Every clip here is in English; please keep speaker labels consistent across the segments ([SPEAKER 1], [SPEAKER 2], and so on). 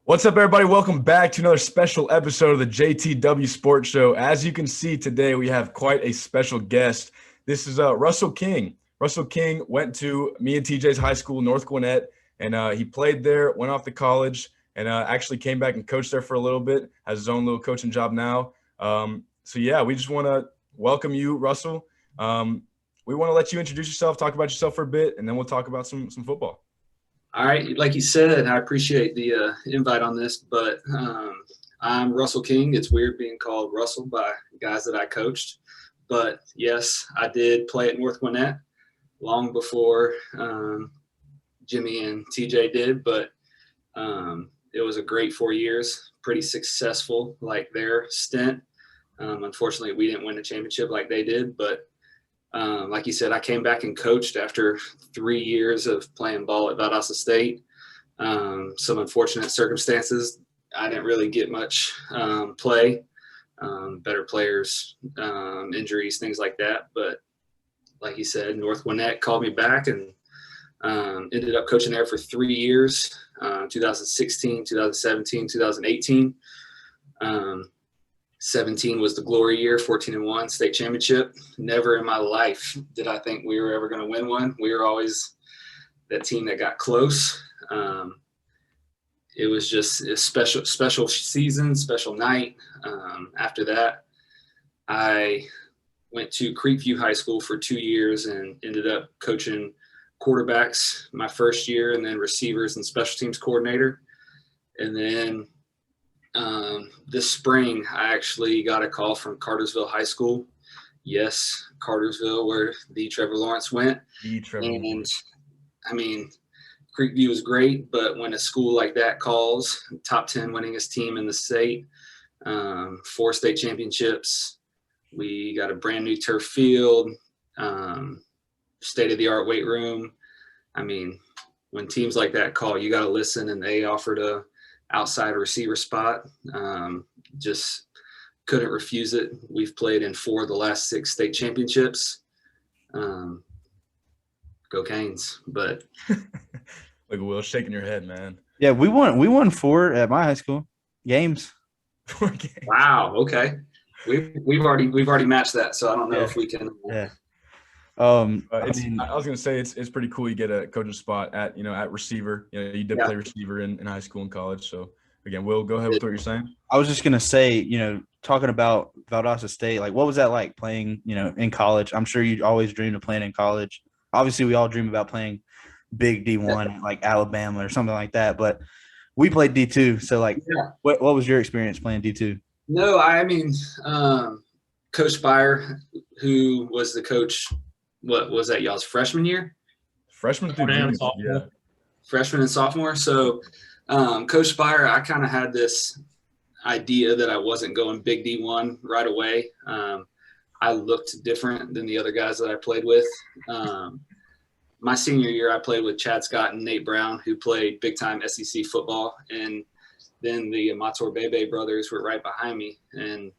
[SPEAKER 1] What's up, everybody? Welcome back to another special episode of the JTW Sports Show. As you can see today, we have quite a special guest. This is Russell King. Russell King went to me and TJ's high school, North Gwinnett, and he played there, went off to college, and actually came back and coached there for a little bit, has his own little coaching job now. We just want to welcome you, Russell. We want to let you introduce yourself, talk about yourself for a bit, and then we'll talk about some football.
[SPEAKER 2] All right, like you said, I appreciate the invite on this, but I'm Russell King. It's weird being called Russell by guys that I coached, but yes, I did play at North Gwinnett long before Jimmy and TJ did, but it was a great 4 years, pretty successful like their stint. Unfortunately, we didn't win a championship like they did, but like you said, I came back and coached after 3 years of playing ball at Valdosta State. Some unfortunate circumstances. I didn't really get much play, better players, injuries, things like that. But like you said, North Gwinnett called me back and ended up coaching there for 3 years, 2016, 2017, 2018. 17 was the glory year, 14-1 state championship. Never in my life did I think we were ever going to win one. We were always that team that got close. It was just a special season, special night. After that, I went to Creekview High School for 2 years and ended up coaching quarterbacks my first year, and then receivers and special teams coordinator. And then this spring, I actually got a call from Cartersville High School. Yes, Cartersville, where the Trevor Lawrence went. And I mean, Creekview is great, but when a school like that calls, top 10 winningest team in the state, 4 state championships, we got a brand new turf field, state-of-the-art weight room. I mean, when teams like that call, you got to listen, and they offered a outside receiver spot. Just couldn't refuse it. We've played in 4 of the last 6 state championships. Go Canes. But
[SPEAKER 1] Look, Will, shaking your head, man.
[SPEAKER 3] Yeah, we won 4 at my high school games.
[SPEAKER 1] 4 games.
[SPEAKER 2] Wow. Okay. We've already matched that, so I don't know if we can.
[SPEAKER 3] Yeah.
[SPEAKER 1] I was gonna say it's pretty cool. You get a coaching spot at receiver. You did play receiver in high school and college. So again, Will, go ahead with what you're saying.
[SPEAKER 3] I was just gonna say, talking about Valdosta State, like what was that like playing, in college? I'm sure you always dreamed of playing in college. Obviously, we all dream about playing big D1 like Alabama or something like that. But we played D2. So what was your experience playing D2?
[SPEAKER 2] No, I mean, Coach Spire, who was the coach. What was that, y'all's freshman year?
[SPEAKER 1] Freshman and sophomore. Yeah.
[SPEAKER 2] Freshman and sophomore. So Coach Spire, I kind of had this idea that I wasn't going big D1 right away. I looked different than the other guys that I played with. My senior year, I played with Chad Scott and Nate Brown, who played big-time SEC football. And then the Mator Bebe brothers were right behind me. And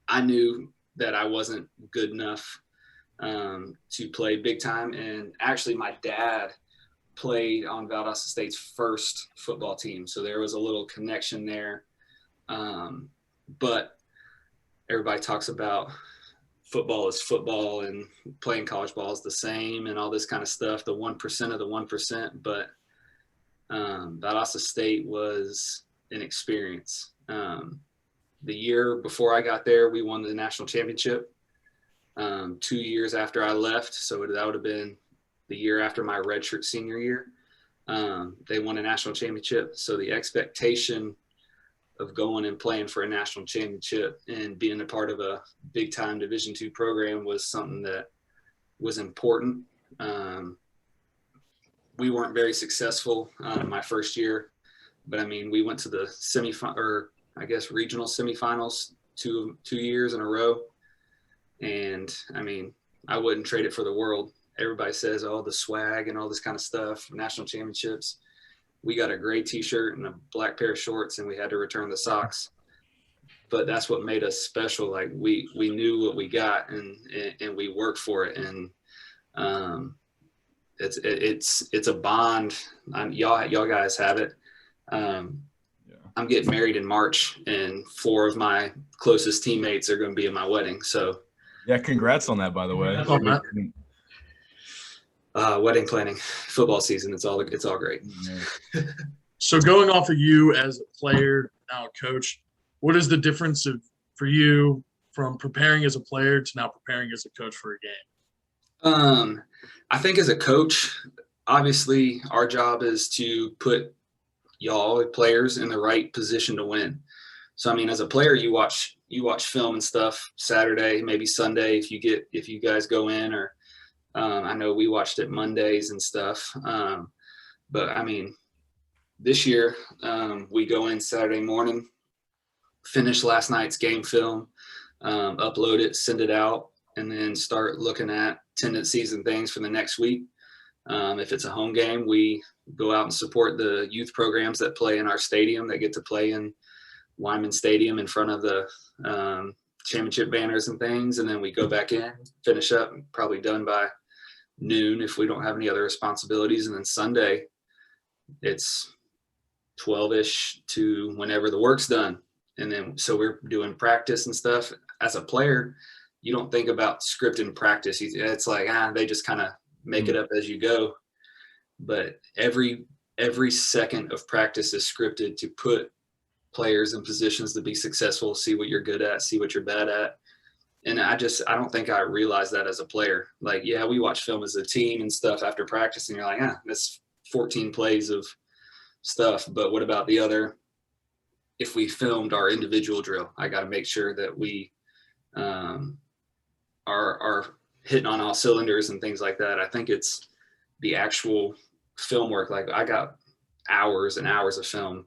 [SPEAKER 2] I knew that I wasn't good enough to play big time. And actually my dad played on Valdosta State's first football team. So there was a little connection there. But everybody talks about football is football and playing college ball is the same and all this kind of stuff, the 1% of the 1%. But Valdosta State was an experience. The year before I got there, we won the national championship. 2 years after I left, so that would have been the year after my redshirt senior year. They won a national championship, so the expectation of going and playing for a national championship and being a part of a big-time Division II program was something that was important. We weren't very successful my first year, but I mean, we went to the regional semifinals two years in a row. And I mean, I wouldn't trade it for the world. Everybody says, oh, the swag and all this kind of stuff, national championships. We got a gray T-shirt and a black pair of shorts, and we had to return the socks. But that's what made us special. Like we knew what we got, and we worked for it. And it's a bond. Y'all guys have it. I'm getting married in March, and 4 of my closest teammates are going to be in my wedding. So,
[SPEAKER 1] Yeah, congrats on that, by the way.
[SPEAKER 2] Wedding planning, football season, it's all great.
[SPEAKER 4] So going off of you as a player, now a coach, what is the difference for you from preparing as a player to now preparing as a coach for a game?
[SPEAKER 2] I think as a coach, obviously our job is to put y'all players in the right position to win. So I mean, as a player, you watch film and stuff Saturday, maybe Sunday if you guys go in, or I know we watched it Mondays and stuff. But I mean, this year we go in Saturday morning, finish last night's game film, upload it, send it out, and then start looking at tendencies and things for the next week. If it's a home game, we go out and support the youth programs that play in our stadium, that get to play in Wyman Stadium in front of the championship banners and things. And then we go back in, finish up, probably done by noon if we don't have any other responsibilities. And then Sunday, it's 12-ish to whenever the work's done. And then so we're doing practice and stuff. As a player, you don't think about scripting practice. It's like, they just kind of make it up as you go. But every second of practice is scripted to put players in positions to be successful, see what you're good at, see what you're bad at. And I don't think I realized that as a player. Like, yeah, we watch film as a team and stuff after practice, and you're like, that's 14 plays of stuff. But what about the other? If we filmed our individual drill, I got to make sure that we are hitting on all cylinders and things like that. I think it's the actual film work. Like, I got hours and hours of film.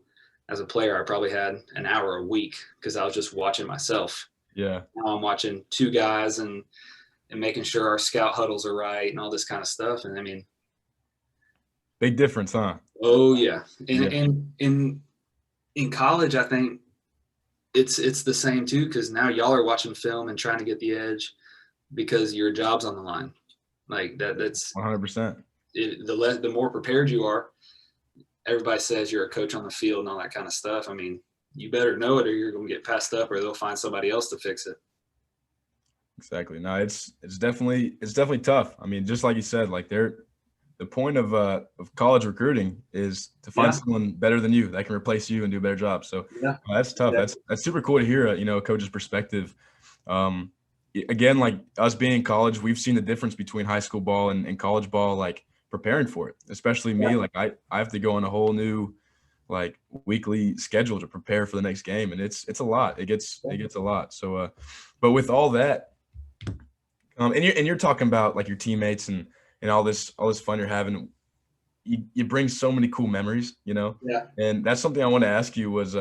[SPEAKER 2] As a player, I probably had an hour a week because I was just watching myself.
[SPEAKER 1] Yeah.
[SPEAKER 2] Now I'm watching 2 guys and making sure our scout huddles are right and all this kind of stuff. And I mean,
[SPEAKER 1] big difference, huh?
[SPEAKER 2] Oh yeah. And in college, I think it's the same too, because now y'all are watching film and trying to get the edge because your job's on the line. Like that's
[SPEAKER 1] 100%.
[SPEAKER 2] The more prepared you are, everybody says you're a coach on the field and all that kind of stuff. I mean, you better know it or you're going to get passed up, or they'll find somebody else to fix it.
[SPEAKER 1] Exactly. No, it's definitely tough. I mean, just like you said, like the point of college recruiting is to find someone better than you that can replace you and do a better job. So that's tough. Yeah. That's super cool to hear, a coach's perspective. Again, like us being in college, we've seen the difference between high school ball and college ball, like preparing for it, especially me. Like I have to go on a whole new like weekly schedule to prepare for the next game. And it's a lot. It gets a lot. So, but with all that, and you're talking about like your teammates and all this fun you're having, you bring so many cool memories, Yeah. And that's something I want to ask you was,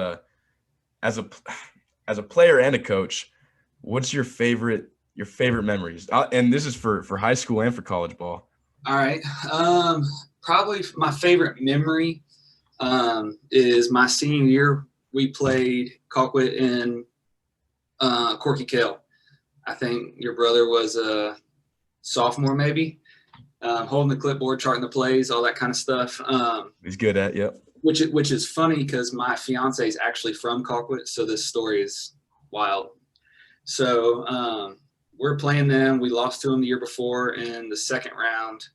[SPEAKER 1] as a player and a coach, what's your favorite memories? And this is for high school and for college ball.
[SPEAKER 2] All right. Probably my favorite memory is my senior year. We played Colquitt in Corky Kell. I think your brother was a sophomore, maybe, holding the clipboard, charting the plays, all that kind of stuff.
[SPEAKER 1] He's good at, yep.
[SPEAKER 2] Which is funny because my fiance is actually from Colquitt, so this story is wild. So we're playing them. We lost to them the year before in the second round.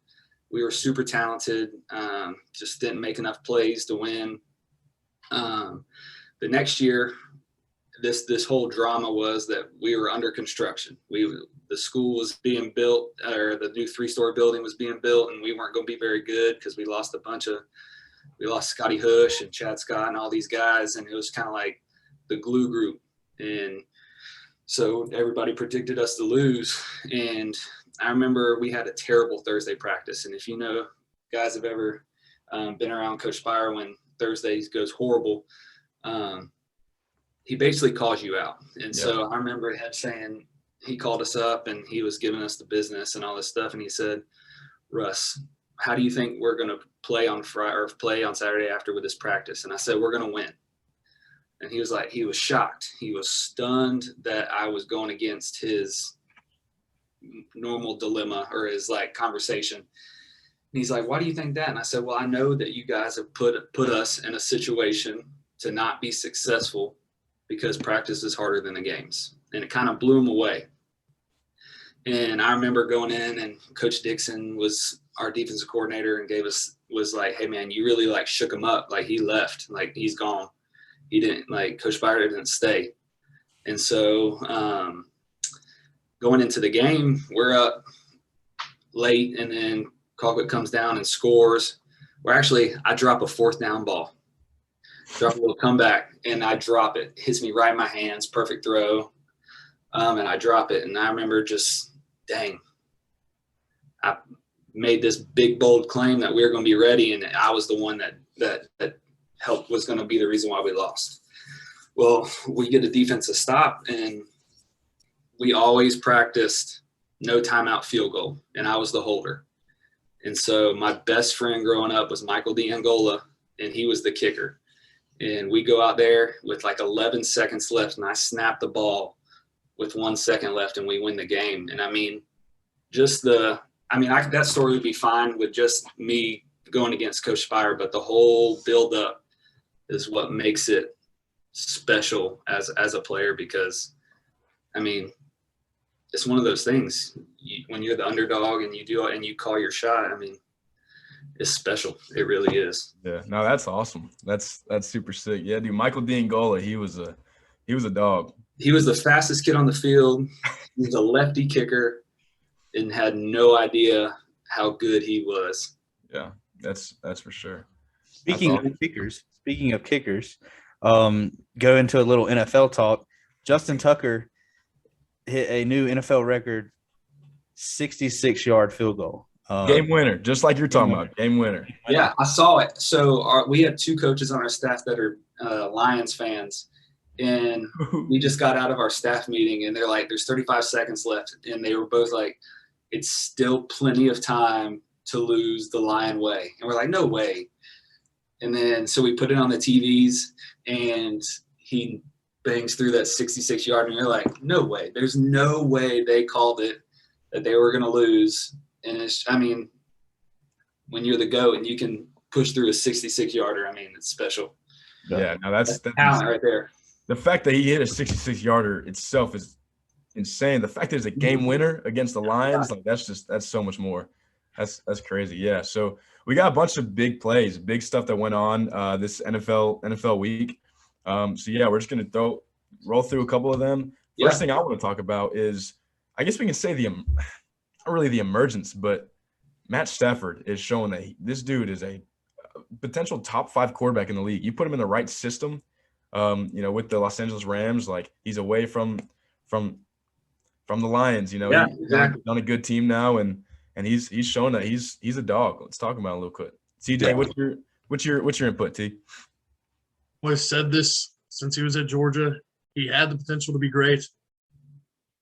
[SPEAKER 2] We were super talented, just didn't make enough plays to win. The next year, this whole drama was that we were under construction. The school was being built, or the new 3-story building was being built, and we weren't going to be very good because we lost Scotty Hush and Chad Scott and all these guys, and it was kind of like the glue group. And so everybody predicted us to lose. And I remember we had a terrible Thursday practice. And if guys have ever been around Coach Spire when Thursdays goes horrible, he basically calls you out. And so I remember saying, he called us up and he was giving us the business and all this stuff. And he said, Russ, how do you think we're going to play on Friday or play on Saturday after with this practice? And I said, we're going to win. And he was shocked. He was stunned that I was going against his normal dilemma or his like conversation. And he's like, why do you think that? And I said, well, I know that you guys have put us in a situation to not be successful because practice is harder than the games. And it kind of blew him away. And I remember going in, and Coach Dixon was our defensive coordinator and was like, hey man, you really like shook him up. Like he left, like he's gone. He didn't, like Coach Byard didn't stay. And so going into the game, we're up late, and then Colquitt comes down and scores. I drop a 4th down ball. Drop a little comeback, and I drop it. It hits me right in my hands, perfect throw, and I drop it. And I remember just, dang, I made this big, bold claim that we were going to be ready, and I was the one that helped, was going to be the reason why we lost. Well, we get a defensive stop, and we always practiced no timeout field goal, and I was the holder. And so my best friend growing up was Michael D'Angola, and he was the kicker. And we go out there with like 11 seconds left, and I snap the ball with 1 second left, and we win the game. And I mean, that story would be fine with just me going against Coach Spire, but the whole build-up is what makes it special as a player, because, I mean, it's one of those things. When you're the underdog and you do it and you call your shot, I mean, it's special. It really is.
[SPEAKER 1] Yeah, no, that's awesome. That's super sick. Yeah, dude, Michael D'Angola, he was a dog.
[SPEAKER 2] He was the fastest kid on the field. He was a lefty kicker and had no idea how good he was.
[SPEAKER 1] Yeah, that's for sure.
[SPEAKER 3] Speaking of kickers, go into a little NFL talk. Justin Tucker hit a new NFL record 66-yard field goal.
[SPEAKER 1] Game winner, just like you're talking about. Game winner.
[SPEAKER 2] Yeah, I saw it. So we have 2 coaches on our staff that are Lions fans, and we just got out of our staff meeting, and they're like, there's 35 seconds left, and they were both like, it's still plenty of time to lose the Lion way. And we're like, no way. And then so we put it on the TVs, and he bangs through that 66-yard, and you're like, no way. There's no way they called it, that they were going to lose. And when you're the GOAT and you can push through a 66-yarder, I mean, it's special.
[SPEAKER 1] Yeah, no, that's
[SPEAKER 2] talent right there.
[SPEAKER 1] The fact that he hit a 66-yarder itself is insane. The fact that it's a game winner against the Lions, like that's so much more. That's crazy. Yeah. So we got a bunch of big plays, big stuff that went on this NFL week. So yeah, we're just gonna roll through a couple of them. First thing I want to talk about is, I guess we can say not really the emergence, but Matt Stafford is showing that this dude is a potential top 5 quarterback in the league. You put him in the right system, with the Los Angeles Rams, like he's away from the Lions, he's on a good team now, and he's shown that he's a dog. Let's talk about it a little quick. CJ, what's your input, T?
[SPEAKER 4] Well, I've said this since he was at Georgia. He had the potential to be great.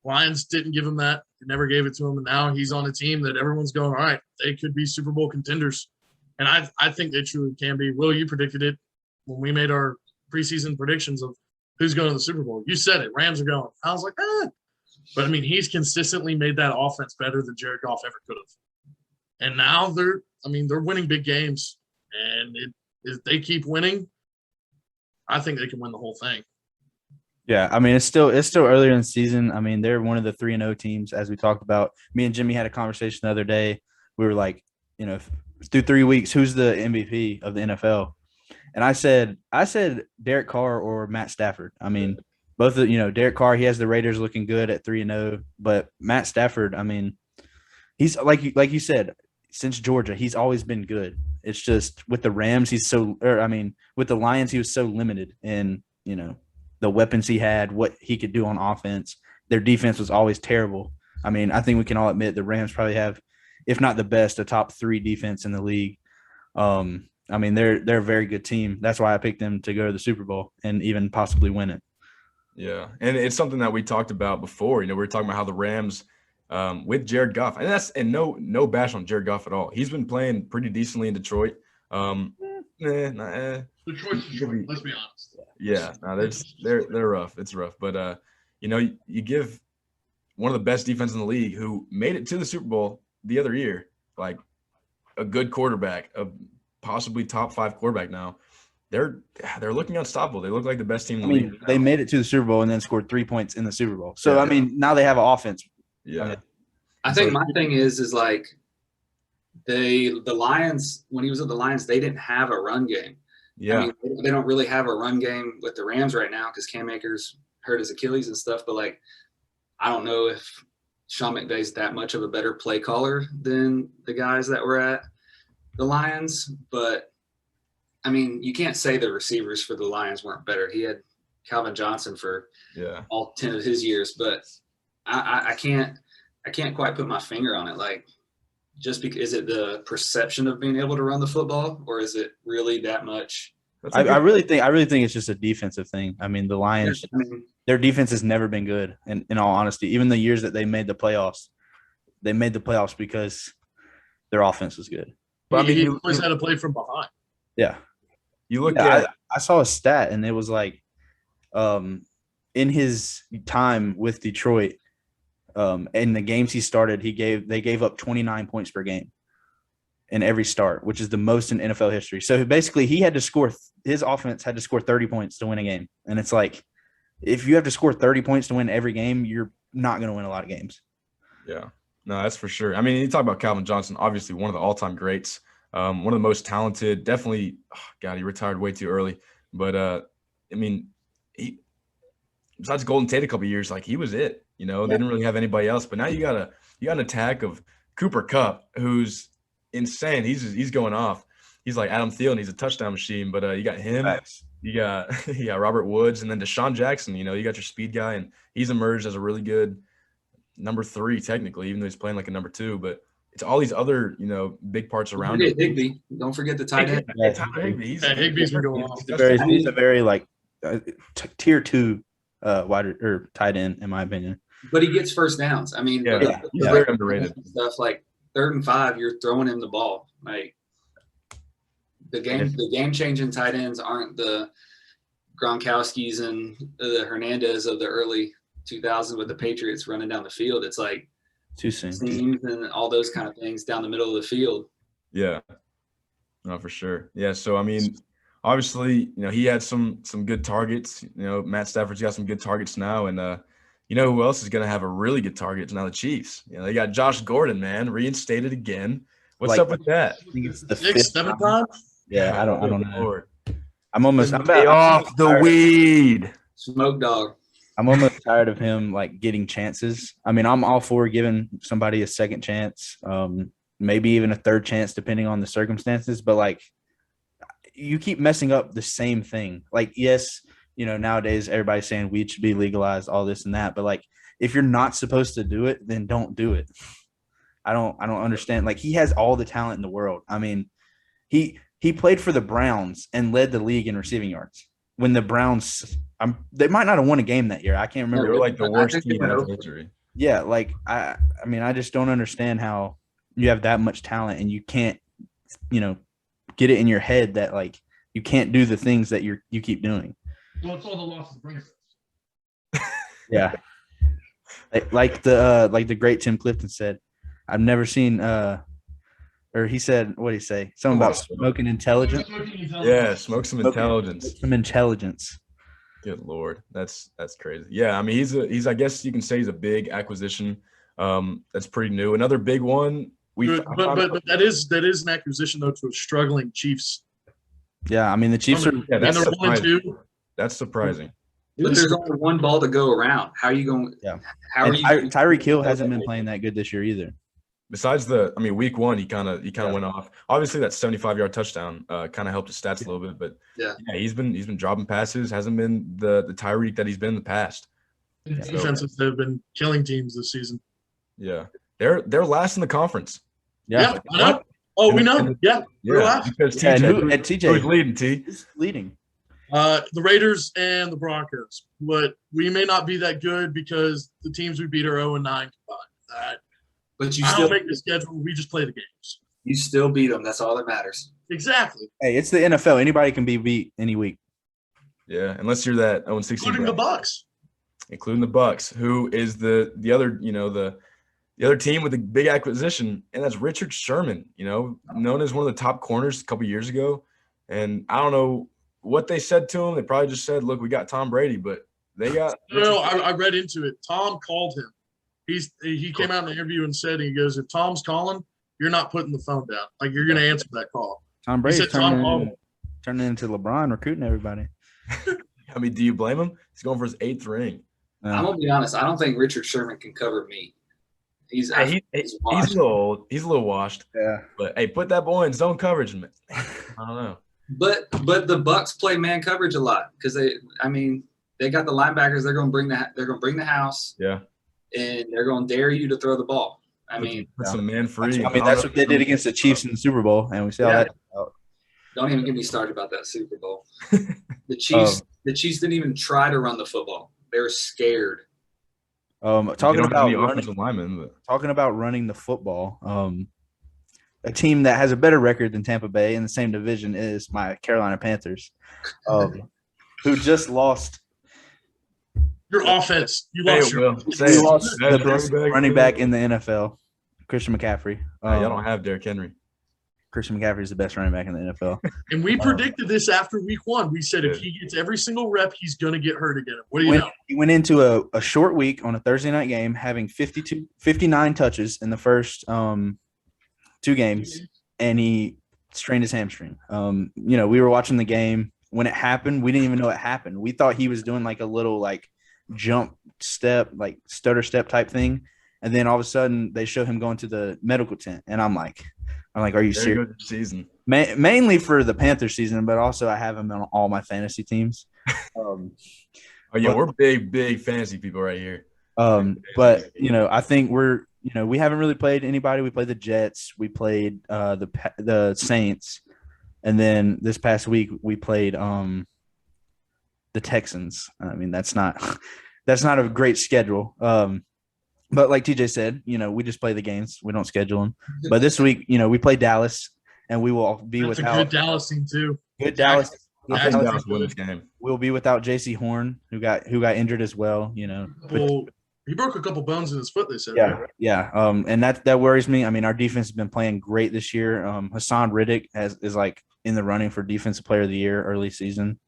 [SPEAKER 4] Lions didn't give him that. They never gave it to him. And now he's on a team that everyone's going, all right, they could be Super Bowl contenders. And I think they truly can be. Will, you predicted it when we made our preseason predictions of who's going to the Super Bowl. You said it. Rams are going. I was like, But, I mean, he's consistently made that offense better than Jared Goff ever could have. And now they're winning big games. And if they keep winning, I think they can win the whole thing.
[SPEAKER 3] Yeah, I mean, it's still earlier in the season. I mean, they're one of the 3-0 teams, as we talked about. Me and Jimmy had a conversation the other day. We were like, through 3 weeks, who's the MVP of the NFL? And I said Derek Carr or Matt Stafford. I mean, both of Derek Carr, he has the Raiders looking good at 3-0, but Matt Stafford, I mean, he's like you said, since Georgia, he's always been good. It's just with the Rams, with the Lions, he was so limited in the weapons he had, what he could do on offense. Their defense was always terrible. I mean, I think we can all admit the Rams probably have, if not the best, a top 3 defense in the league. I mean, they're a very good team. That's why I picked them to go to the Super Bowl and even possibly win it.
[SPEAKER 1] Yeah, and it's something that we talked about before. We were talking about how the Rams with Jared Goff, and no bash on Jared Goff at all. He's been playing pretty decently in Detroit.
[SPEAKER 4] Detroit's Detroit. Let's be honest.
[SPEAKER 1] Yeah, no, they're rough. It's rough, but you give one of the best defense in the league, who made it to the Super Bowl the other year, like a good quarterback, a possibly top 5 quarterback now, they're looking unstoppable. They look like the best team in
[SPEAKER 3] I
[SPEAKER 1] the league.
[SPEAKER 3] mean, they made it to the Super Bowl and then scored 3 points in the Super Bowl. So,
[SPEAKER 1] Yeah.
[SPEAKER 3] I mean, now they have an offense.
[SPEAKER 1] Yeah.
[SPEAKER 2] I think my thing is like the Lions, when he was at the Lions, they didn't have a run game.
[SPEAKER 1] Yeah.
[SPEAKER 2] I mean, they don't really have a run game with the Rams right now because Cam Akers hurt his Achilles and stuff. But, like, I don't know if Sean McVay's that much of a better play caller than the guys that were at the Lions. But, I mean, you can't say the receivers for the Lions weren't better. He had Calvin Johnson for all 10 of his years. But I can't quite put my finger on it. Like, just because is it the perception of being able to run the football, or is it really that much?
[SPEAKER 3] I really think it's just a defensive thing. I mean, the Lions, their defense has never been good. And in all honesty, even the years that they made the playoffs because their offense was good.
[SPEAKER 4] But I mean, he always had to play from behind.
[SPEAKER 3] Yeah.
[SPEAKER 1] You look at
[SPEAKER 3] I saw a stat and it was like in his time with Detroit, in the games he started, they gave up 29 points per game in every start, which is the most in NFL history. So basically his offense had to score 30 points to win a game. And it's like, if you have to score 30 points to win every game, you're not going to win a lot of games.
[SPEAKER 1] Yeah, no, that's for sure. I mean, you talk about Calvin Johnson, obviously one of the all-time greats, one of the most talented, definitely, he retired way too early. But, I mean, besides Golden Tate a couple of years, like, he was it. You know, they didn't really have anybody else. But now you got an attack of Cooper Kupp, who's insane. He's going off. He's like Adam Thielen. He's a touchdown machine. But you got him.
[SPEAKER 3] Nice.
[SPEAKER 1] You got Robert Woods, and then Deshaun Jackson. You know, you got your speed guy, and he's emerged as a really good number 3 technically, even though he's playing like a number 2. But it's all these other, you know, big parts around him.
[SPEAKER 2] Higby. Don't forget the tight end.
[SPEAKER 4] Higby's been going off.
[SPEAKER 3] He's a very like tier 2 wide or tight end, in my opinion.
[SPEAKER 2] But he gets first downs. I mean,
[SPEAKER 1] he's very underrated.
[SPEAKER 2] Stuff like 3rd and 5, you're throwing him the ball. Like the game changing tight ends aren't the Gronkowskis and the Hernandez of the early 2000s with the Patriots running down the field. It's like
[SPEAKER 3] too soon
[SPEAKER 2] seams and all those kind of things down the middle of the field.
[SPEAKER 1] Yeah, no, for sure. Yeah, so I mean, obviously, you know, he had some good targets. You know, Matt Stafford's got some good targets now, and you know who else is going to have a really good target now? The Chiefs. You know, they got Josh Gordon, man, reinstated again. What's up with that?
[SPEAKER 3] I think it's the
[SPEAKER 4] 6th, 7th time.
[SPEAKER 3] Yeah, I don't know.
[SPEAKER 1] Lord.
[SPEAKER 3] I'm
[SPEAKER 1] off the weed.
[SPEAKER 2] Smoke dog.
[SPEAKER 3] I'm almost tired of him like getting chances. I mean, I'm all for giving somebody a second chance, maybe even a third chance, depending on the circumstances. But like, you keep messing up the same thing. Like, yes, you know, nowadays everybody's saying weed should be legalized, all this and that. But like, if you're not supposed to do it, then don't do it. I don't understand. Like, he has all the talent in the world. I mean, he played for the Browns and led the league in receiving yards when the Browns they might not have won a game that year. I can't remember.
[SPEAKER 1] They were like the worst team in history.
[SPEAKER 3] Yeah, like I mean, I just don't understand how you have that much talent and you can't, you know, get it in your head that like you can't do the things that you keep doing.
[SPEAKER 4] Well, it's all the losses bring us.
[SPEAKER 3] Yeah. Like the great Tim Clifton said, I've never seen or he said, what did he say? Something about smoking intelligence.
[SPEAKER 1] Yeah, smoke some intelligence.
[SPEAKER 3] Some intelligence.
[SPEAKER 1] Good Lord. That's crazy. Yeah, I mean, he's I guess you can say he's a big acquisition. That's pretty new. Another big one.
[SPEAKER 4] But that is an acquisition though to a struggling Chiefs.
[SPEAKER 3] Yeah, I mean the Chiefs are
[SPEAKER 1] that's
[SPEAKER 4] they're 1-2.
[SPEAKER 1] That's surprising.
[SPEAKER 2] But there's only one ball to go around. How are you going?
[SPEAKER 3] Yeah.
[SPEAKER 2] How are you?
[SPEAKER 3] Tyreek Hill hasn't been playing that good this year either.
[SPEAKER 1] Besides week 1, he kind of went off. Obviously, that 75-yard touchdown kind of helped his stats a little bit, but yeah, he's been dropping passes. Hasn't been the Tyreek that he's been in the past.
[SPEAKER 4] Defenses have been killing teams this season.
[SPEAKER 1] Yeah, they're last in the conference.
[SPEAKER 4] Yeah, I know. Oh, we know. Yeah, we're last.
[SPEAKER 1] Because
[SPEAKER 3] TJ,
[SPEAKER 1] who's leading?
[SPEAKER 3] Who's leading?
[SPEAKER 4] The Raiders and the Broncos, but we may not be that good because the teams we beat are 0-9 combined.
[SPEAKER 2] But you
[SPEAKER 4] I
[SPEAKER 2] still
[SPEAKER 4] don't make the schedule. We just play the games.
[SPEAKER 2] You still beat them. That's all that matters.
[SPEAKER 4] Exactly.
[SPEAKER 3] Hey, it's the NFL. Anybody can be beat any week.
[SPEAKER 1] Yeah, unless you're that 0-16.
[SPEAKER 4] Including the Bucks.
[SPEAKER 1] Including the Bucks, who is the other, you know, the other team with a big acquisition, and that's Richard Sherman, you know, known as one of the top corners a couple years ago. And I don't know what they said to him, they probably just said, "Look, we got Tom Brady," but they got.
[SPEAKER 4] No, I read into it. Tom called him. He came out in the interview and said, he goes, "If Tom's calling, you're not putting the phone down. Like, you're going to answer that call."
[SPEAKER 3] Tom
[SPEAKER 4] He
[SPEAKER 3] Brady's
[SPEAKER 4] said Tom called him.
[SPEAKER 3] turning into LeBron, recruiting everybody.
[SPEAKER 1] I mean, do you blame him? He's going for his 8th ring.
[SPEAKER 2] I'm gonna be honest. I don't think Richard Sherman can cover me. He's a
[SPEAKER 1] little old. He's a little washed.
[SPEAKER 3] Yeah.
[SPEAKER 1] But hey, put that boy in zone coverage. Man. I don't know.
[SPEAKER 2] But the Bucks play man coverage a lot because they got the linebackers. They're gonna bring the house.
[SPEAKER 1] Yeah.
[SPEAKER 2] And they're gonna dare you to throw the ball. I mean,
[SPEAKER 1] put some man free.
[SPEAKER 3] I mean, that's what they did against the Chiefs in the Super Bowl, and we see how that out.
[SPEAKER 2] Don't even get me started about that Super Bowl. The Chiefs didn't even try to run the football. They were scared.
[SPEAKER 1] Talking about
[SPEAKER 3] running the football, a team that has a better record than Tampa Bay in the same division is my Carolina Panthers, who just lost.
[SPEAKER 4] Your offense. You lost
[SPEAKER 3] the best running back in the NFL, Christian McCaffrey.
[SPEAKER 1] Y'all don't have Derrick Henry.
[SPEAKER 3] Christian McCaffrey is the best running back in the NFL.
[SPEAKER 4] And we predicted this after week 1. We said if he gets every single rep, he's going to get hurt again. What do you know?
[SPEAKER 3] He went into a short week on a Thursday night game, having 59 touches in the first 2 games, and he strained his hamstring. We were watching the game. When it happened, we didn't even know it happened. We thought he was doing like a little like jump step, like stutter step type thing. And then all of a sudden they show him going to the medical tent. And I'm like, are you serious?
[SPEAKER 1] Season.
[SPEAKER 3] Mainly for the Panthers season, but also I have him on all my fantasy teams.
[SPEAKER 1] We're big fantasy people right here.
[SPEAKER 3] But I think we haven't really played anybody. We played the Jets. We played the Saints. And then this past week we played the Texans. I mean, that's not a great schedule. But like TJ said, we just play the games. We don't schedule them. But this week, we play Dallas, and we will be without
[SPEAKER 4] a good Dallas team too.
[SPEAKER 3] Good Dallas.
[SPEAKER 1] I think Dallas win this game.
[SPEAKER 3] We'll be without J.C. Horn, who got injured as well.
[SPEAKER 4] Well, he broke a couple bones in his foot. They said.
[SPEAKER 3] Yeah. And that worries me. I mean, our defense has been playing great this year. Hassan Riddick is like in the running for Defensive Player of the Year early season.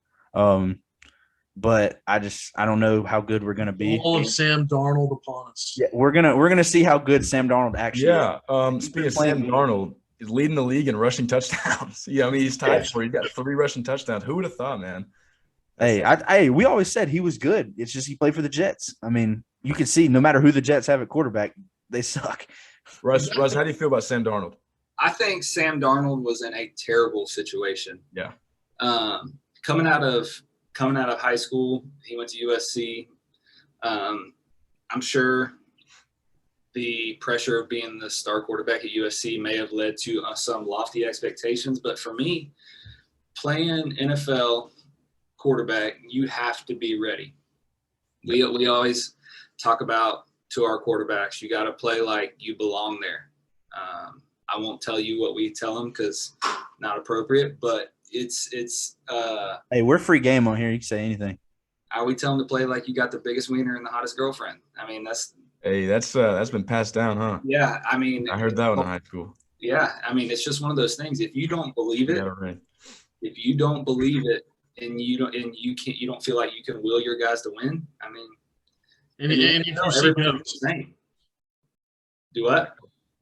[SPEAKER 3] But I don't know how good we're gonna be.
[SPEAKER 4] All of Sam Darnold upon us.
[SPEAKER 3] Yeah, we're gonna see how good Sam Darnold actually is.
[SPEAKER 1] Speaking of Sam Darnold, he's leading the league in rushing touchdowns. He's tied for. He got 3 rushing touchdowns. Who would have thought, man?
[SPEAKER 3] We always said he was good. It's just he played for the Jets. I mean, you can see no matter who the Jets have at quarterback, they suck.
[SPEAKER 1] Russ, how do you feel about Sam Darnold?
[SPEAKER 2] I think Sam Darnold was in a terrible situation.
[SPEAKER 1] Yeah.
[SPEAKER 2] Coming out of high school, he went to USC. I'm sure the pressure of being the star quarterback at USC may have led to some lofty expectations. But for me, playing NFL quarterback, you have to be ready. We always talk about to our quarterbacks, you got to play like you belong there. I won't tell you what we tell them because not appropriate, but it's
[SPEAKER 3] hey, we're free game on here. You can say anything.
[SPEAKER 2] We tell them to play like you got the biggest wiener and the hottest girlfriend. I mean, that's
[SPEAKER 1] been passed down, huh?
[SPEAKER 2] Yeah, I mean,
[SPEAKER 1] I heard that one in high school.
[SPEAKER 2] Yeah, I mean, it's just one of those things. If you don't believe it, if you don't believe it, and you don't feel like you can will your guys to win. I mean,
[SPEAKER 4] and if you see ghosts,
[SPEAKER 2] do what?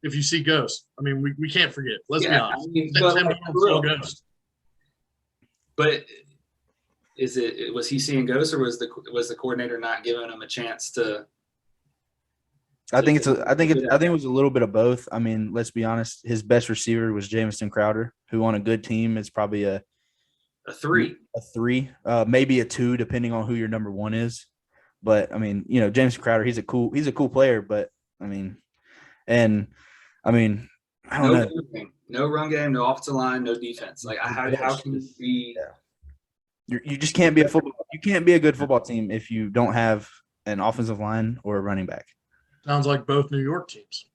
[SPEAKER 4] If you see ghosts, I mean, we can't forget. Let's be honest. Ghost.
[SPEAKER 2] But was he seeing ghosts, or was the coordinator not giving him a chance to?
[SPEAKER 3] I think it was a little bit of both. I mean, let's be honest. His best receiver was Jamison Crowder, who on a good team is probably a
[SPEAKER 2] 3,
[SPEAKER 3] maybe a 2, depending on who your number 1 is. But I mean, Jamison Crowder, he's a cool player. But I mean, I don't know.
[SPEAKER 2] No run game, no offensive line, no defense. Like how can you be?
[SPEAKER 3] You just can't be a football. You can't be a good football team if you don't have an offensive line or a running back.
[SPEAKER 4] Sounds like both New York teams.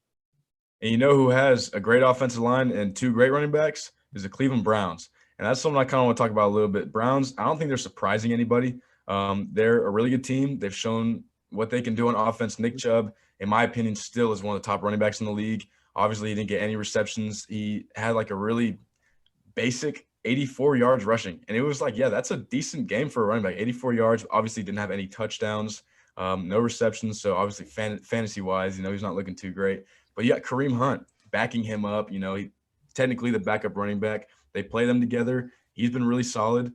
[SPEAKER 1] And you know who has a great offensive line and 2 great running backs is the Cleveland Browns. And that's something I kind of want to talk about a little bit. Browns, I don't think they're surprising anybody. They're a really good team. They've shown what they can do on offense. Nick Chubb, in my opinion, still is one of the top running backs in the league. Obviously, he didn't get any receptions. He had like a really basic 84 yards rushing. And it was like, yeah, that's a decent game for a running back. 84 yards, obviously didn't have any touchdowns, no receptions. So obviously fantasy-wise, he's not looking too great. But you got Kareem Hunt backing him up. He technically the backup running back. They play them together. He's been really solid.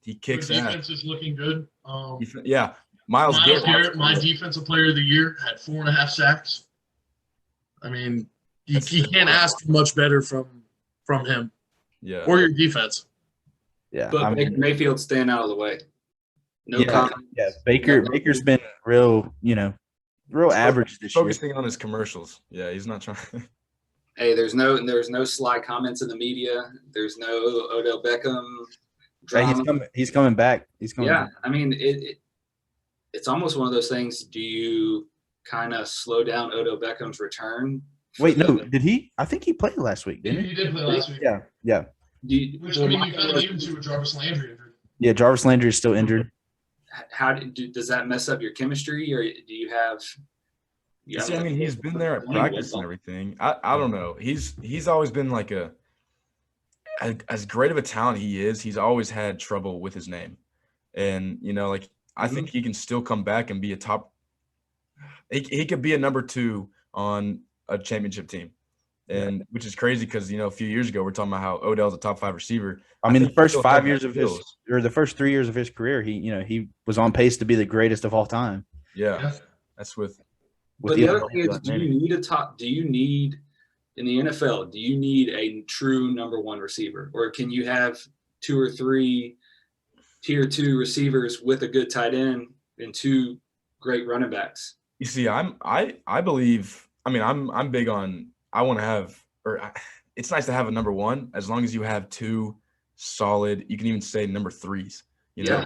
[SPEAKER 1] He kicks
[SPEAKER 4] Their
[SPEAKER 1] ass.
[SPEAKER 4] defense is looking good.
[SPEAKER 1] Yeah. Myles
[SPEAKER 4] Garrett, my defensive player of the year, had 4.5 sacks. I mean, you can't ask for much better from him.
[SPEAKER 1] Yeah.
[SPEAKER 4] Or your defense.
[SPEAKER 3] Yeah.
[SPEAKER 2] But Mayfield's staying out of the way. No comment.
[SPEAKER 3] Yeah. Baker's been real average this year.
[SPEAKER 1] Focusing on his commercials. Yeah, he's not trying.
[SPEAKER 2] Hey, there's no sly comments in the media. There's no Odell Beckham drama.
[SPEAKER 3] Hey, he's coming back. He's coming back.
[SPEAKER 2] I mean, it's almost one of those things. Do you kind of slow down Odell Beckham's return?
[SPEAKER 3] Wait, no, did he? I think he played last week, didn't he?
[SPEAKER 4] He did play last week.
[SPEAKER 3] Yeah.
[SPEAKER 4] Which, I mean, you kind of need him to with Jarvis Landry injured.
[SPEAKER 3] Yeah, Jarvis Landry is still injured.
[SPEAKER 2] Does that mess up your chemistry, or do you have?
[SPEAKER 1] See, I mean, he's been there at practice and everything. I don't know. He's always been like as great of a talent he is. He's always had trouble with his name, and I think he can still come back and be a top. He could be a number 2 on a championship team, and which is crazy because a few years ago we're talking about how Odell's a top 5 receiver.
[SPEAKER 3] I mean, the first 5 years of the first 3 years of his career, he was on pace to be the greatest of all time.
[SPEAKER 1] Yeah. That's with.
[SPEAKER 2] But the other thing is, do you need in the NFL? Do you need a true number 1 receiver, or can you have 2 or 3 tier 2 receivers with a good tight end and 2 great running backs?
[SPEAKER 1] You see, I believe. I mean, I'm big on. I want to have, it's nice to have a number 1 as long as you have 2 solid. You can even say number 3s.
[SPEAKER 2] I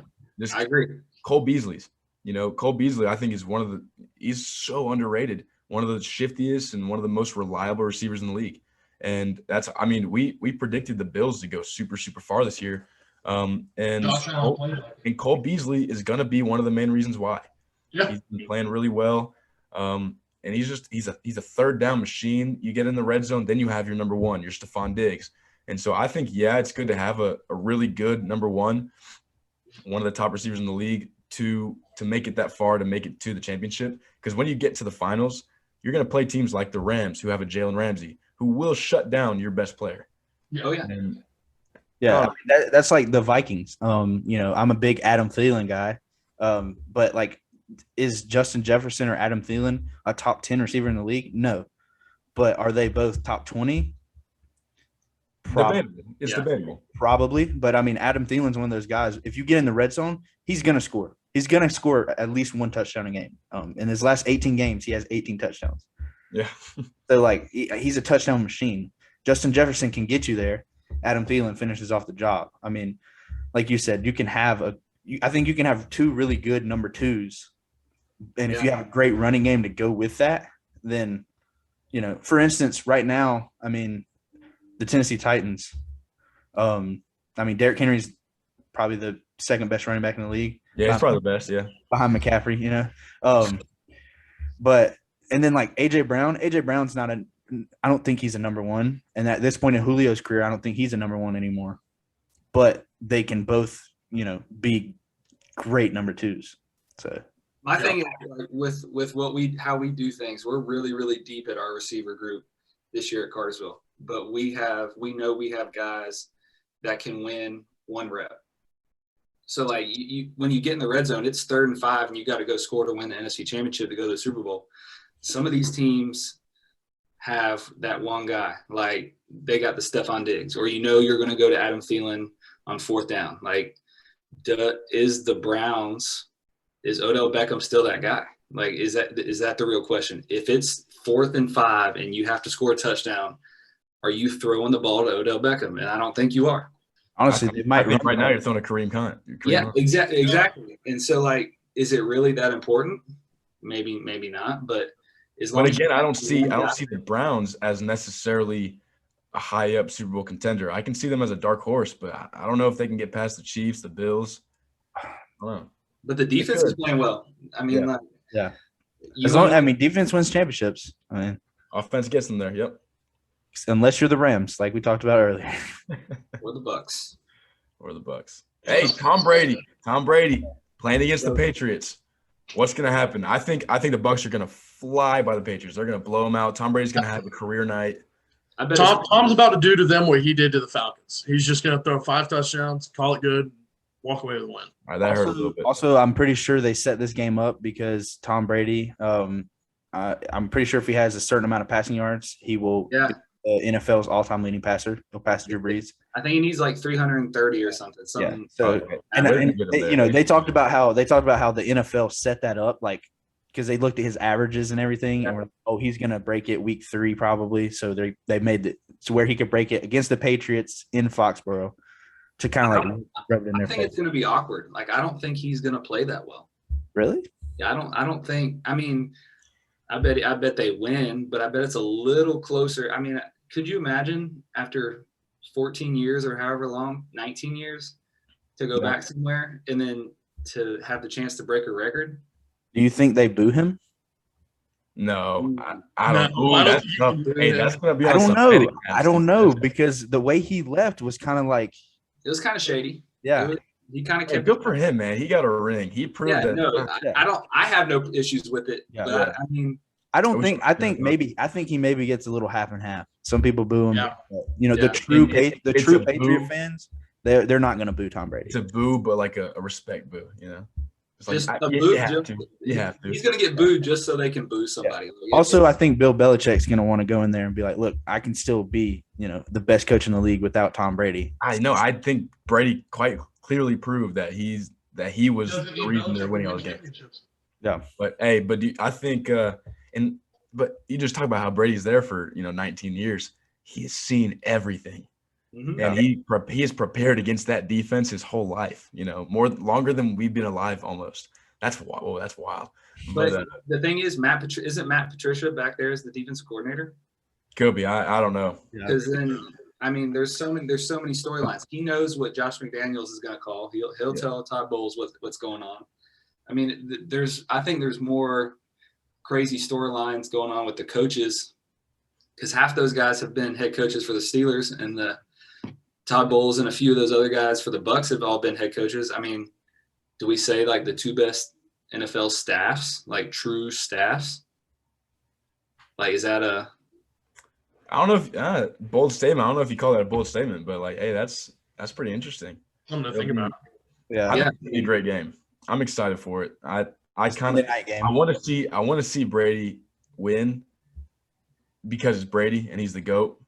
[SPEAKER 2] agree.
[SPEAKER 1] Cole Beasley's. Cole Beasley, I think, is he's so underrated. One of the shiftiest and one of the most reliable receivers in the league. And we predicted the Bills to go super, super far this year. And Cole Beasley is going to be one of the main reasons why.
[SPEAKER 4] Yeah.
[SPEAKER 1] He's been playing really well. And he's a third down machine. You get in the red zone, then you have your number 1, your Stephon Diggs. And so I think, it's good to have a really good number 1, one of the top receivers in the league, to make it that far, to make it to the championship. Because when you get to the finals, you're going to play teams like the Rams, who have a Jalen Ramsey, who will shut down your best player.
[SPEAKER 2] Oh, yeah.
[SPEAKER 1] And,
[SPEAKER 3] that's like the Vikings. I'm a big Adam Thielen guy. But is Justin Jefferson or Adam Thielen a top 10 receiver in the league? No. But are they both top 20?
[SPEAKER 1] Probably. It's debatable.
[SPEAKER 3] Probably. But, Adam Thielen's one of those guys. If you get in the red zone, he's going to score. He's going to score at least 1 touchdown a game. In his last 18 games, he has 18 touchdowns.
[SPEAKER 1] Yeah.
[SPEAKER 3] So, he's a touchdown machine. Justin Jefferson can get you there. Adam Thielen finishes off the job. I mean, like you said, you can have I think you can have 2 really good number 2s. And if you have a great running game to go with that, then, for instance, right now, the Tennessee Titans, Derrick Henry's probably the second best running back in the league.
[SPEAKER 1] Yeah, he's probably the best, yeah.
[SPEAKER 3] Behind McCaffrey, But and then AJ Brown's not I don't think he's a number 1. And at this point in Julio's career, I don't think he's a number 1 anymore. But they can both, be great number 2s. So
[SPEAKER 2] my thing is with how we do things, we're really, really deep at our receiver group this year at Cartersville. But we know we have guys that can win 1 rep. So when you get in the red zone, it's 3rd and 5, and you got to go score to win the NFC Championship to go to the Super Bowl. Some of these teams have that one guy, they got the Stephon Diggs, or you're going to go to Adam Thielen on 4th down. Is Odell Beckham still that guy? Is that the real question? If it's 4th and 5 and you have to score a touchdown, are you throwing the ball to Odell Beckham? And I don't think you are.
[SPEAKER 3] Honestly,
[SPEAKER 1] they might be right now. You're throwing a Kareem Hunt.
[SPEAKER 2] Hunt. Exactly. And so, is it really that important? Maybe not. But
[SPEAKER 1] I don't see the Browns as necessarily a high up Super Bowl contender. I can see them as a dark horse, but I don't know if they can get past the Chiefs, the Bills. I don't know.
[SPEAKER 2] But the defense is playing well.
[SPEAKER 3] defense wins championships.
[SPEAKER 1] Offense gets them there. Yep.
[SPEAKER 3] unless you're the Rams, like we talked about earlier.
[SPEAKER 2] Or the Bucks.
[SPEAKER 1] Or the Bucks. Hey, Tom Brady playing against the Patriots. What's going to happen? I think the Bucks are going to fly by the Patriots. They're going to blow them out. Tom Brady's going to have a career night.
[SPEAKER 2] I bet
[SPEAKER 4] Tom's about to do to them what he did to the Falcons. He's just going to throw 5 touchdowns, call it good, walk away with a win.
[SPEAKER 1] All right, that hurt a little bit.
[SPEAKER 3] Also, I'm pretty sure they set this game up because Tom Brady, I'm pretty sure if he has a certain amount of passing yards, he will be the NFL's all-time leading passer. He'll pass Drew Brees.
[SPEAKER 2] I think he needs like 330 or something.
[SPEAKER 3] Yeah. So, and you know, they talked about how the NFL set that up, like, because they looked at his averages and everything, and were, he's going to break it week 3 probably. So they made it to where he could break it against the Patriots in Foxborough to kind of like rub it in their face.
[SPEAKER 2] I think it's going to be awkward. Like, I don't think he's going to play that well.
[SPEAKER 3] Really?
[SPEAKER 2] Yeah, I don't think. I mean, I bet they win, but I bet it's a little closer. I mean, could you imagine after 14 years or however long, 19 years, to go back somewhere and then to have the chance to break a record?
[SPEAKER 3] Do you think they boo him?
[SPEAKER 1] No, I don't know. That's going to be.
[SPEAKER 3] I don't know because the way he left was kind of like
[SPEAKER 2] it was kind of shady.
[SPEAKER 3] Yeah,
[SPEAKER 2] he kind of kept.
[SPEAKER 1] Good for him, man. He got a ring. He proved that.
[SPEAKER 2] No, I have no issues with it.
[SPEAKER 3] Yeah,
[SPEAKER 2] but I mean,
[SPEAKER 3] I think he maybe gets a little half and half. Some people boo him.
[SPEAKER 4] Yeah.
[SPEAKER 3] But, you know, the true Patriot fans, they're not going to boo Tom Brady.
[SPEAKER 1] It's a boo, but like a respect boo. You know.
[SPEAKER 2] Just
[SPEAKER 1] like,
[SPEAKER 2] a boo.
[SPEAKER 1] You have to.
[SPEAKER 2] He's going to get booed just so they can boo somebody.
[SPEAKER 3] Yeah. Also, I think Bill Belichick's going to want to go in there and be like, look, I can still be, you know, the best coach in the league without Tom Brady.
[SPEAKER 1] I know. I think Brady quite clearly proved that he was the reason they're winning all the games.
[SPEAKER 3] Yeah.
[SPEAKER 1] But I think but you just talk about how Brady's there for, 19 years. He has seen everything. Mm-hmm. And he is prepared against that defense his whole life, longer than we've been alive almost. That's wild. Oh, that's wild.
[SPEAKER 2] But the thing is, isn't Matt Patricia back there as the defensive coordinator?
[SPEAKER 1] Could be. I don't know.
[SPEAKER 2] Because then, I mean, there's so many storylines. He knows what Josh McDaniels is going to call. He'll tell Todd Bowles what's going on. I mean, I think there's more crazy storylines going on with the coaches because half those guys have been head coaches for the Steelers, and the Todd Bowles and a few of those other guys for the Bucks have all been head coaches. I mean, do we say like the 2 best NFL staffs, like true staffs? Like, is that
[SPEAKER 1] I don't know if bold statement. I don't know if you call that a bold statement, but like, hey, that's pretty interesting.
[SPEAKER 4] Something to think about.
[SPEAKER 3] Yeah,
[SPEAKER 1] It's gonna be a great game. I'm excited for it. I want to see Brady win because it's Brady and he's the GOAT.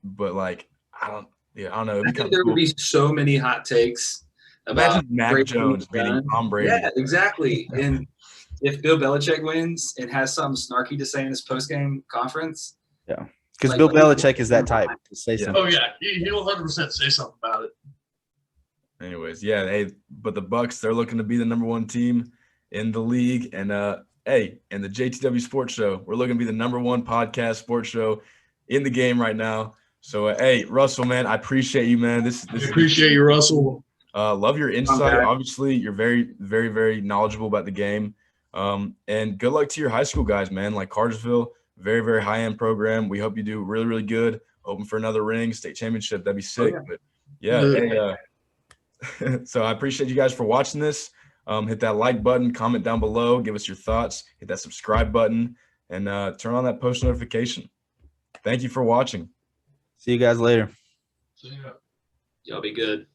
[SPEAKER 1] But like, I don't know.
[SPEAKER 2] I think there would be so many hot takes about
[SPEAKER 1] Mac Jones beating Tom Brady.
[SPEAKER 2] Yeah, exactly. And if Bill Belichick wins and has something snarky to say in his post-game conference.
[SPEAKER 3] Yeah, because Bill Belichick is that type to say something.
[SPEAKER 4] Oh, yeah. He'll 100% say something about it.
[SPEAKER 1] Anyways, yeah, but the Bucks, they're looking to be the number 1 team in the league. And, and the JTW Sports Show, we're looking to be the number 1 podcast sports show in the game right now. So, Russell, man, I appreciate you, man.
[SPEAKER 4] I appreciate you, Russell.
[SPEAKER 1] Love your insight. Obviously, you're very, very, very knowledgeable about the game. And good luck to your high school guys, man. Like Cartersville, very, very high-end program. We hope you do really, really good. Hoping for another ring, state championship. That'd be sick. But, so I appreciate you guys for watching this. Hit that like button, comment down below, give us your thoughts, hit that subscribe button, and turn on that post notification. Thank you for watching.
[SPEAKER 3] See you guys later.
[SPEAKER 4] See ya.
[SPEAKER 2] Y'all be good.